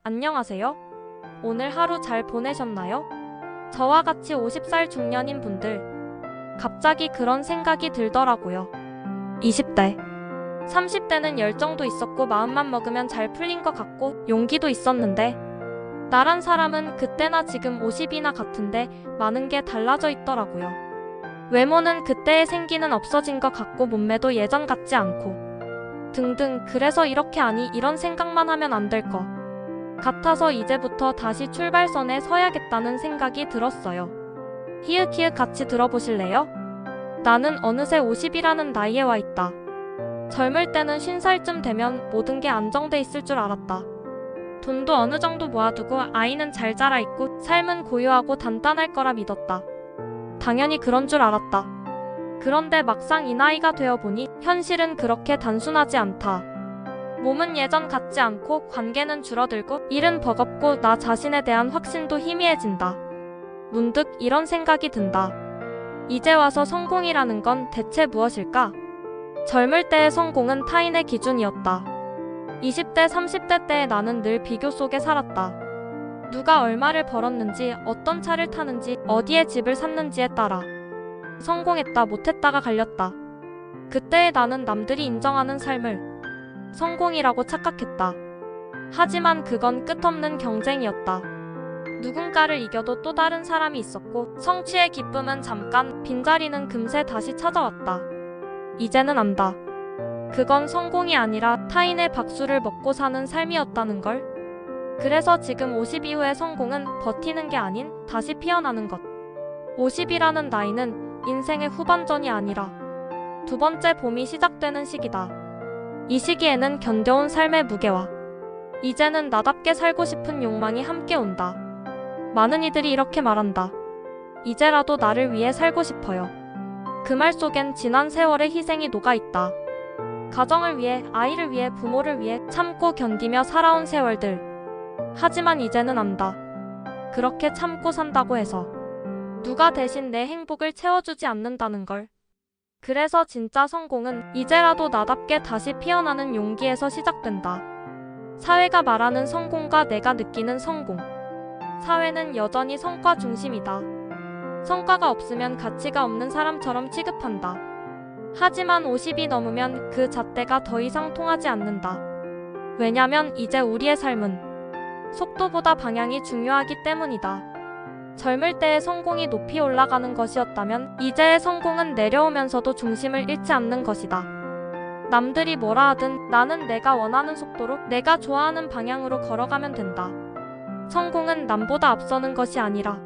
안녕하세요. 오늘 하루 잘 보내셨나요? 저와 같이 50살 중년인 분들, 갑자기 그런 생각이 들더라고요. 20대, 30대는 열정도 있었고 마음만 먹으면 잘 풀린 것 같고 용기도 있었는데 나란 사람은 그때나 지금 50이나 같은데 많은 게 달라져 있더라고요. 외모는 그때의 생기는 없어진 것 같고 몸매도 예전 같지 않고 등등. 그래서 이렇게 아니 이런 생각만 하면 안 될 것 같아서 이제부터 다시 출발선에 서야겠다는 생각이 들었어요. 히읗히읗 같이 들어보실래요? 나는 어느새 50이라는 나이에 와 있다. 젊을 때는 50살쯤 되면 모든 게 안정돼 있을 줄 알았다. 돈도 어느 정도 모아두고 아이는 잘 자라있고 삶은 고요하고 단단할 거라 믿었다. 당연히 그런 줄 알았다. 그런데 막상 이 나이가 되어보니 현실은 그렇게 단순하지 않다. 몸은 예전 같지 않고 관계는 줄어들고 일은 버겁고 나 자신에 대한 확신도 희미해진다. 문득 이런 생각이 든다. 이제 와서 성공이라는 건 대체 무엇일까? 젊을 때의 성공은 타인의 기준이었다. 20대, 30대 때의 나는 늘 비교 속에 살았다. 누가 얼마를 벌었는지, 어떤 차를 타는지, 어디에 집을 샀는지에 따라 성공했다, 못했다가 갈렸다. 그때의 나는 남들이 인정하는 삶을 성공이라고 착각했다. 하지만 그건 끝없는 경쟁이었다. 누군가를 이겨도 또 다른 사람이 있었고 성취의 기쁨은 잠깐, 빈자리는 금세 다시 찾아왔다. 이제는 안다. 그건 성공이 아니라 타인의 박수를 먹고 사는 삶이었다는 걸. 그래서 지금 50 이후의 성공은 버티는 게 아닌 다시 피어나는 것. 50이라는 나이는 인생의 후반전이 아니라 두 번째 봄이 시작되는 시기다. 이 시기에는 견뎌온 삶의 무게와 이제는 나답게 살고 싶은 욕망이 함께 온다. 많은 이들이 이렇게 말한다. 이제라도 나를 위해 살고 싶어요. 그 말 속엔 지난 세월의 희생이 녹아있다. 가정을 위해, 아이를 위해, 부모를 위해 참고 견디며 살아온 세월들. 하지만 이제는 안다. 그렇게 참고 산다고 해서 누가 대신 내 행복을 채워주지 않는다는 걸. 그래서 진짜 성공은 이제라도 나답게 다시 피어나는 용기에서 시작된다. 사회가 말하는 성공과 내가 느끼는 성공. 사회는 여전히 성과 중심이다. 성과가 없으면 가치가 없는 사람처럼 취급한다. 하지만 50이 넘으면 그 잣대가 더 이상 통하지 않는다. 왜냐면 이제 우리의 삶은 속도보다 방향이 중요하기 때문이다. 젊을 때의 성공이 높이 올라가는 것이었다면 이제의 성공은 내려오면서도 중심을 잃지 않는 것이다. 남들이 뭐라 하든 나는 내가 원하는 속도로 내가 좋아하는 방향으로 걸어가면 된다. 성공은 남보다 앞서는 것이 아니라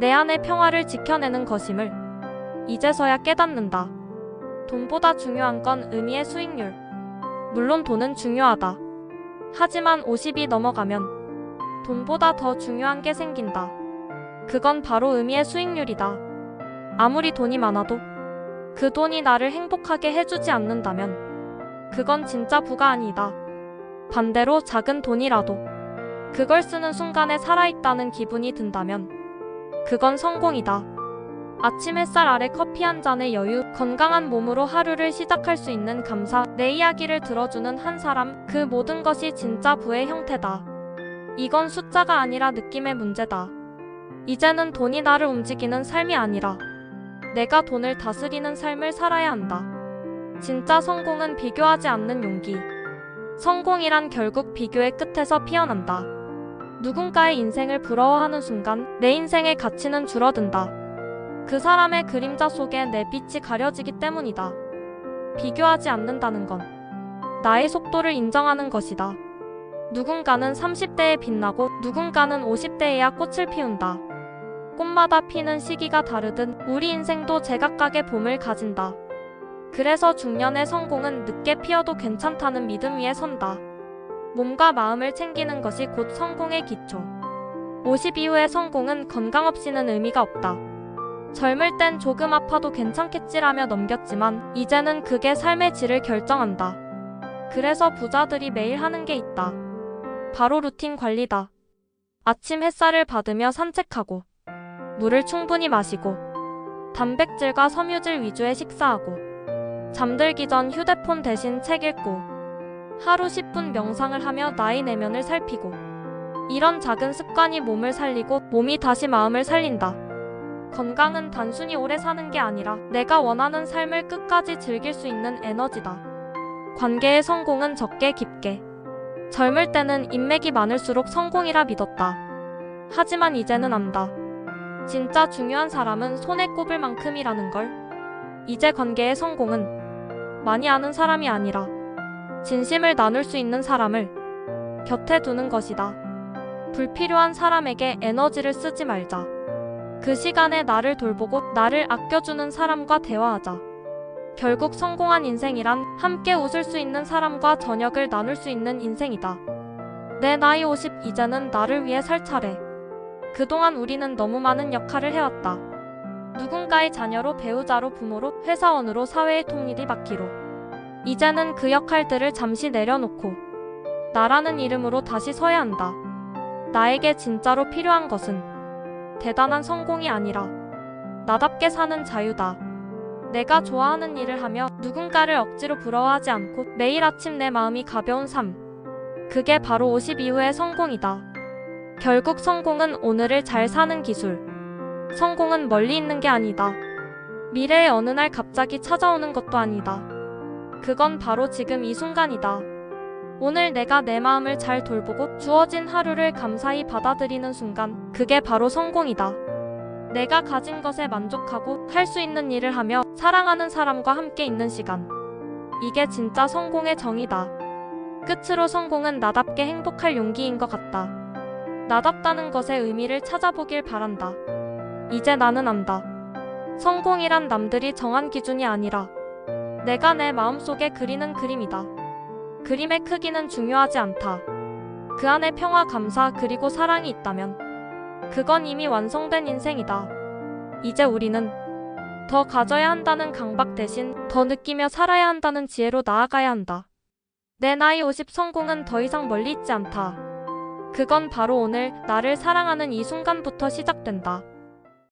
내 안의 평화를 지켜내는 것임을 이제서야 깨닫는다. 돈보다 중요한 건 의미의 수익률. 물론 돈은 중요하다. 하지만 50이 넘어가면 돈보다 더 중요한 게 생긴다. 그건 바로 의미의 수익률이다. 아무리 돈이 많아도 그 돈이 나를 행복하게 해주지 않는다면 그건 진짜 부가 아니다. 반대로 작은 돈이라도 그걸 쓰는 순간에 살아있다는 기분이 든다면 그건 성공이다. 아침 햇살 아래 커피 한 잔의 여유, 건강한 몸으로 하루를 시작할 수 있는 감사, 내 이야기를 들어주는 한 사람, 그 모든 것이 진짜 부의 형태다. 이건 숫자가 아니라 느낌의 문제다. 이제는 돈이 나를 움직이는 삶이 아니라 내가 돈을 다스리는 삶을 살아야 한다. 진짜 성공은 비교하지 않는 용기. 성공이란 결국 비교의 끝에서 피어난다. 누군가의 인생을 부러워하는 순간 내 인생의 가치는 줄어든다. 그 사람의 그림자 속에 내 빛이 가려지기 때문이다. 비교하지 않는다는 건 나의 속도를 인정하는 것이다. 누군가는 30대에 빛나고 누군가는 50대에야 꽃을 피운다. 꽃마다 피는 시기가 다르듯 우리 인생도 제각각의 봄을 가진다. 그래서 중년의 성공은 늦게 피어도 괜찮다는 믿음 위에 선다. 몸과 마음을 챙기는 것이 곧 성공의 기초. 50 이후의 성공은 건강 없이는 의미가 없다. 젊을 땐 조금 아파도 괜찮겠지라며 넘겼지만 이제는 그게 삶의 질을 결정한다. 그래서 부자들이 매일 하는 게 있다. 바로 루틴 관리다. 아침 햇살을 받으며 산책하고 물을 충분히 마시고 단백질과 섬유질 위주의 식사하고 잠들기 전 휴대폰 대신 책 읽고 하루 10분 명상을 하며 나의 내면을 살피고 이런 작은 습관이 몸을 살리고 몸이 다시 마음을 살린다. 건강은 단순히 오래 사는 게 아니라 내가 원하는 삶을 끝까지 즐길 수 있는 에너지다. 관계의 성공은 적게 깊게. 젊을 때는 인맥이 많을수록 성공이라 믿었다. 하지만 이제는 안다. 진짜 중요한 사람은 손에 꼽을 만큼이라는 걸. 이제 관계의 성공은 많이 아는 사람이 아니라 진심을 나눌 수 있는 사람을 곁에 두는 것이다. 불필요한 사람에게 에너지를 쓰지 말자. 그 시간에 나를 돌보고 나를 아껴주는 사람과 대화하자. 결국 성공한 인생이란 함께 웃을 수 있는 사람과 저녁을 나눌 수 있는 인생이다. 내 나이 50, 이제는 나를 위해 살 차례. 그동안 우리는 너무 많은 역할을 해왔다. 누군가의 자녀로, 배우자로, 부모로, 회사원으로, 사회의 통일이 맡기로. 이제는 그 역할들을 잠시 내려놓고 나라는 이름으로 다시 서야 한다. 나에게 진짜로 필요한 것은 대단한 성공이 아니라 나답게 사는 자유다. 내가 좋아하는 일을 하며 누군가를 억지로 부러워하지 않고 매일 아침 내 마음이 가벼운 삶. 그게 바로 50 이후의 성공이다. 결국 성공은 오늘을 잘 사는 기술. 성공은 멀리 있는 게 아니다. 미래의 어느 날 갑자기 찾아오는 것도 아니다. 그건 바로 지금 이 순간이다. 오늘 내가 내 마음을 잘 돌보고 주어진 하루를 감사히 받아들이는 순간, 그게 바로 성공이다. 내가 가진 것에 만족하고 할 수 있는 일을 하며 사랑하는 사람과 함께 있는 시간. 이게 진짜 성공의 정의다. 끝으로 성공은 나답게 행복할 용기인 것 같다. 나답다는 것의 의미를 찾아보길 바란다. 이제 나는 안다. 성공이란 남들이 정한 기준이 아니라 내가 내 마음속에 그리는 그림이다. 그림의 크기는 중요하지 않다. 그 안에 평화, 감사, 그리고 사랑이 있다면 그건 이미 완성된 인생이다. 이제 우리는 더 가져야 한다는 강박 대신 더 느끼며 살아야 한다는 지혜로 나아가야 한다. 내 나이 50 성공은 더 이상 멀리 있지 않다. 그건 바로 오늘 나를 사랑하는 이 순간부터 시작된다.